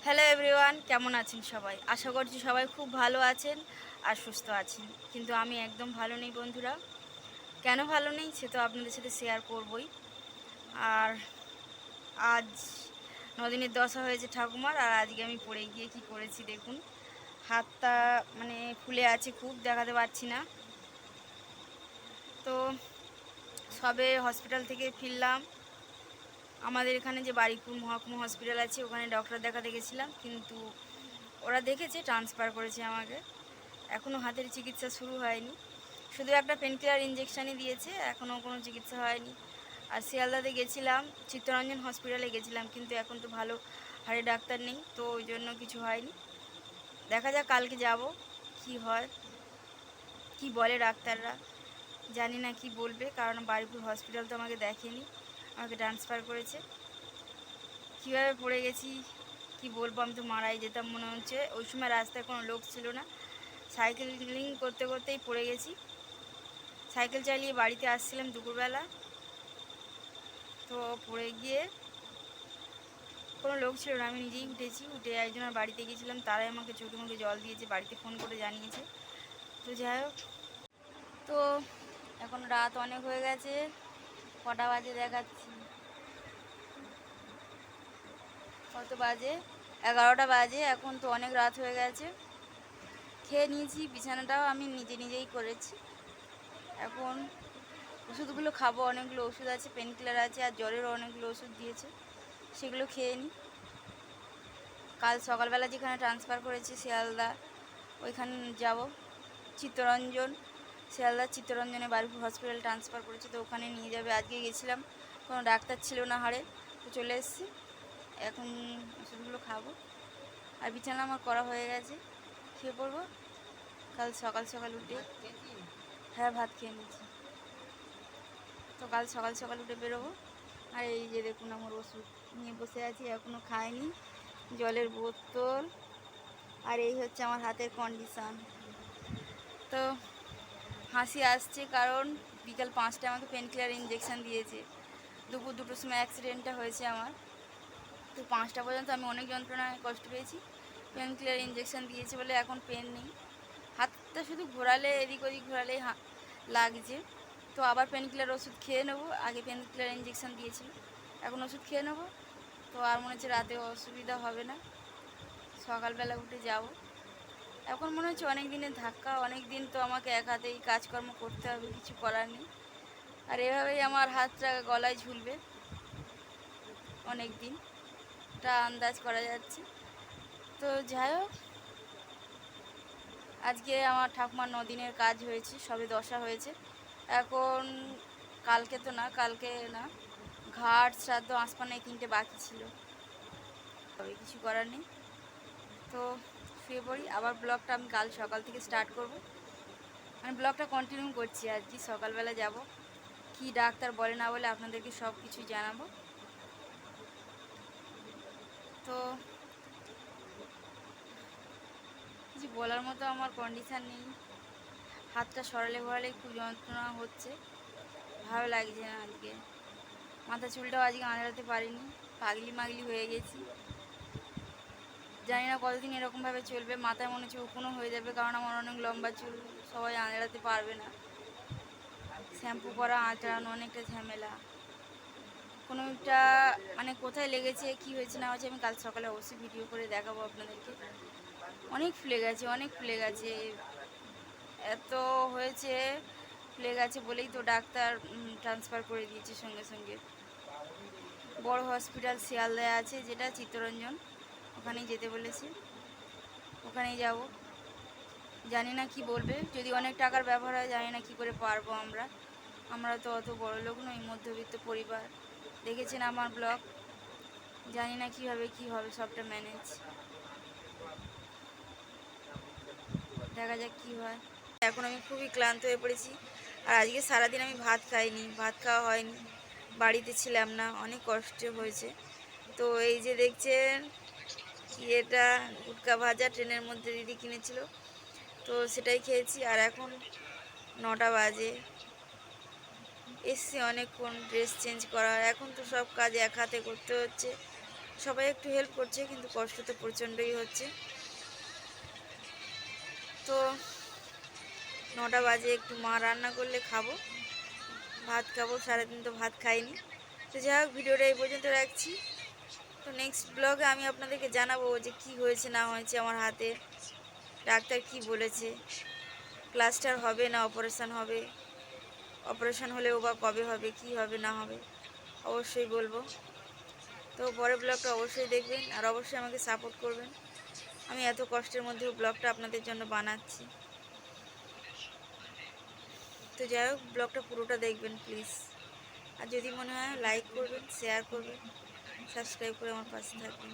Hello everyone, কেমন আছেন সবাই? আশা করছি সবাই খুব ভালো আছেন আর সুস্থ আছেন। কিন্তু আমি একদম ভালো নেই বন্ধুরা। কেন ভালো নেই সে তো আপনাদের সাথে শেয়ার করবই। আর আজ 9 দিনের দশা হয়েছে ঠাকুমার, আর আজকে আমি পড়ে গিয়ে কি করেছি দেখুন। হাতটা মানে ফুলে আছে, খুব দেখাতে পারছি না। তো সবে হসপিটাল থেকে ফিরলাম। আমাদের এখানে যে বারুইপুর মহকুমা হসপিটাল আছে ওখানে ডক্টর দেখাতে গেছিলাম, কিন্তু ওরা দেখেছে, ট্রান্সফার করেছে আমাকে। এখনও হাতের চিকিৎসা শুরু হয়নি, শুধু একটা পেনকিলার ইঞ্জেকশানই দিয়েছে, এখনও কোনো চিকিৎসা হয়নি। আর শিয়ালদাতে গেছিলাম, চিত্তরঞ্জন হসপিটালে গেছিলাম, কিন্তু এখন তো ভালো হাড়ের ডাক্তার নেই, তো ওই জন্য কিছু হয়নি। দেখা যাক কালকে যাব, কি হয়, কি বলে ডাক্তাররা। জানি না কি বলবে, কারণ বারুইপুর হসপিটাল তো আমাকে দেখেনি, আমাকে ট্রান্সফার করেছে। কীভাবে পড়ে গেছি কি বলবো, আমি তো মারাই যেতাম মনে হচ্ছে। ওই সময় রাস্তায় কোনো লোক ছিল না, সাইকেলিং করতে করতেই পড়ে গেছি। সাইকেল চালিয়ে বাড়িতে আসছিলাম দুপুরবেলা, তো পড়ে গিয়ে কোনো লোক ছিল না, আমি নিজেই উঠেছি। উঠে একজনের বাড়িতে গিয়েছিলাম, তারাই আমাকে চোখে মুখে জল দিয়েছে, বাড়িতে ফোন করে জানিয়েছে। তো যাই হোক, তো এখন রাত অনেক হয়ে গেছে। কটা বাজে দেখাচ্ছি, কত বাজে, 11টা বাজে। এখন তো অনেক রাত হয়ে গেছে। খেয়ে নিয়েছি, বিছানাটাও আমি নিজেই করেছি। এখন ওষুধগুলো খাবো, অনেকগুলো ওষুধ আছে, পেন কিলার আছে, আর জ্বরেরও অনেকগুলো ওষুধ দিয়েছে, সেগুলো খেয়ে নিই। কাল সকালবেলা যেখানে ট্রান্সফার করেছি শিয়ালদা, ওইখানে যাব। চিত্তরঞ্জন, শিয়ালদা চিত্তরঞ্জনে বারুইপুর হসপিটাল ট্রান্সফার করেছি, তো ওখানে নিয়ে যাবে। আজকে গেছিলাম, কোনো ডাক্তার ছিল না হাড়ে, তো চলে এসেছি। এখন ওষুধগুলো খাবো, আর বিছানা আমার করা হয়ে গেছে, খেয়ে পড়বো কাল সকাল সকাল উঠে। হ্যাঁ, ভাত খেয়ে নিয়েছি, তো কাল সকাল সকাল উঠে বেরোবো। আর এই যে দেখুন, আমার ওষুধ নিয়ে বসে আছি, এখনও খাইনি, জলের বোতল। আর এই হচ্ছে আমার হাতের কন্ডিশান। তো হাসি আসছে, কারণ বিকাল 5টায় আমাকে পেন কিলার ইঞ্জেকশান দিয়েছে। দুপুর 2টোর সময় অ্যাক্সিডেন্টটা হয়েছে আমার, তো 5টা পর্যন্ত আমি অনেক যন্ত্রণায় কষ্ট পেয়েছি। পেন কিলার ইঞ্জেকশান দিয়েছে বলে এখন পেন নেই, হাতটা শুধু ঘোরালে, এদিক ওদিক ঘোরালেই লাগছে। তো আবার পেন কিলার ওষুধ খেয়ে নেবো, আগে পেন কিলার ইঞ্জেকশান দিয়েছিল, এখন ওষুধ খেয়ে নেবো। তো আর মনে হচ্ছে রাতে অসুবিধা হবে না, সকালবেলা উঠে যাব। এখন মনে হচ্ছে অনেক দিনের ধাক্কা, অনেক দিন তো আমাকে এক হাতেই কাজকর্ম করতে হবে, কিছু করার নেই। আর এভাবেই আমার হাতটা গলায় ঝুলবে অনেক দিন, তা আন্দাজ করা যাচ্ছে। তো যাই হোক, আজকে আমার ঠাকুমার 9 দিনের কাজ হয়েছে, সবে দশা হয়েছে। এখন কালকে তো না, কালকে না, ঘাট শ্রাদ্ধ আঁচপানা এই 3টে বাকি ছিল, তবে কিছু করার নেই। তো শুয়ে পড়ি, আবার ব্লগটা আমি কাল সকাল থেকে স্টার্ট করব, মানে ব্লগটা কন্টিনিউ করছি আর কি। সকালবেলা যাব, কি ডাক্তার বলে না বলে আপনাদেরকে সব কিছুই জানাবো। তো কিছু বলার মতো আমার কন্ডিশান নেই, হাতটা সরালে ভরালে খুব যন্ত্রণা হচ্ছে, ভালো লাগছে না আজকে। মাথা চুলটাও আজকে আঁচড়াতে পারিনি, পাগলি মাগলি হয়ে গেছি। জানি না কতদিন এরকমভাবে চলবে, মাথায় মনে হচ্ছে উকুনও হয়ে যাবে, কারণ আমার অনেক লম্বা চুল, সবাই আঁচড়াতে পারবে না। শ্যাম্পু করা, আঁচড়ানো অনেকটা ঝামেলা। কোনো একটা মানে কোথায় লেগেছে, কি হয়েছে না হয়েছে, আমি কাল সকালে অবশ্যই ভিডিও করে দেখাবো আপনাদেরকে। অনেক ফুলে গেছে, অনেক ফুলে গেছে, এত হয়েছে, ফুলে গেছে বলেই তো ডাক্তার ট্রান্সফার করে দিয়েছে সঙ্গে সঙ্গে। বড় হসপিটাল শিয়ালদায় আছে, যেটা চিত্তরঞ্জন, ওখানেই যেতে বলেছে, ওখানেই যাব। জানি না কি বলবে, যদি অনেক টাকার ব্যবহার হয়, জানি না কি করে পারবো আমরা। আমরা তো অত বড় লোক নই, মধ্যবিত্ত পরিবার, দেখেছেন আমার ব্লগ। জানি না কীভাবে কী হবে, সবটা ম্যানেজ, দেখা যাক কী হয়। এখন আমি খুবই ক্লান্ত হয়ে পড়েছি, আর আজকে সারাদিন আমি ভাত খাইনি, ভাত খাওয়া হয়নি, বাড়িতে ছিলাম না, অনেক কষ্ট হয়েছে। তো এই যে দেখছেন কি, এটা গুটকা ভাজা ট্রেনের মধ্যে দিদি কিনেছিল, তো সেটাই খেয়েছি। আর এখন 9টা বাজে, এসছি অনেকক্ষণ, ড্রেস চেঞ্জ করা, এখন তো সব কাজ এক হাতে করতে হচ্ছে, সবাই একটু হেল্প করছে, কিন্তু কষ্ট তো প্রচণ্ডই হচ্ছে। তো 9টা বাজে, একটু মা রান্না করলে খাবো, ভাত খাবো। সারাদিন তো ভাত খাইনি। তো যাই হোক, ভিডিওটা এই পর্যন্ত রাখছি। তো নেক্সট ব্লগে আমি আপনাদেরকে জানাবো যে কি হয়েছে না হয়েছে আমার হাতে, ডাক্তার কি বলেছে, প্লাস্টার হবে না অপারেশন হবে, অপারেশন হলেও বা কবে হবে, কি হবে না হবে অবশ্যই বলবো। তো পরের ব্লগটা অবশ্যই দেখবেন, আর অবশ্যই আমাকে সাপোর্ট করবেন। আমি এত কষ্টের মধ্যেও ব্লগটা আপনাদের জন্য বানাচ্ছি। তো যাই হোক, ব্লগটা পুরোটা দেখবেন প্লিজ। আর যদি মনে হয় লাইক করবেন, শেয়ার করবেন, সাবস্ক্রাইব করে আমার পাশে থাকবেন।